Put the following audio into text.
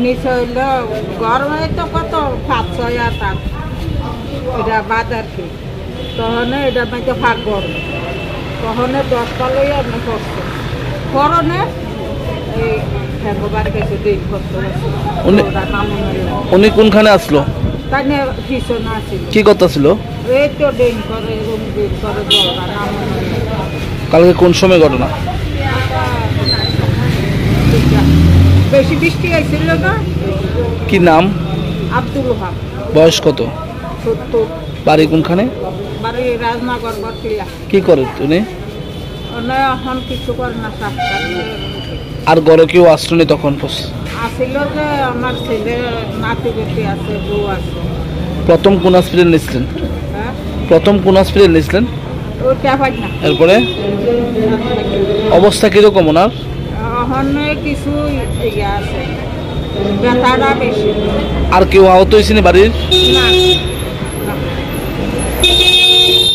নিচে হইল গরমে তো কত 5-6 টাকা এটা বাদ আর কি তখন এটা মাইতে ফাঁক গরম তখন 10টা লইয়া আপনি করছে করনে এই ভগবান কাছে দিন করতে উনি কোনখানে আসলো তাই নিয়ে পিছনে আসছিল কি কথা ছিল এই তো দিন করে রুম দিন করে জলটা নাম কালকে কোন সময় ঘটনা বেশি বৃষ্টি হয়েছিল না কি নাম আব্দুল ওহাব বয়স কত 70 বাড়ি কোনখানে বাড়ি রাজনগর বটলিয়া কি করে উনি এখন কিছু করে না আর ঘরে কেউ আসলো তখন আসিল যে আমার ছেলে নাতি বেটি আছে বউ আছে প্রথম কোন হসপিটাল নিয়েছিলেন হ্যাঁ প্রথম কোন হসপিটাল নিয়েছিলেন ওইটা হয় না এরপরে অবস্থা কিরকম ওনার এখন কিছু ইয়ে আছে ব্যথাটা বেশি আর কেউ আহত হয়েছে বাড়ির না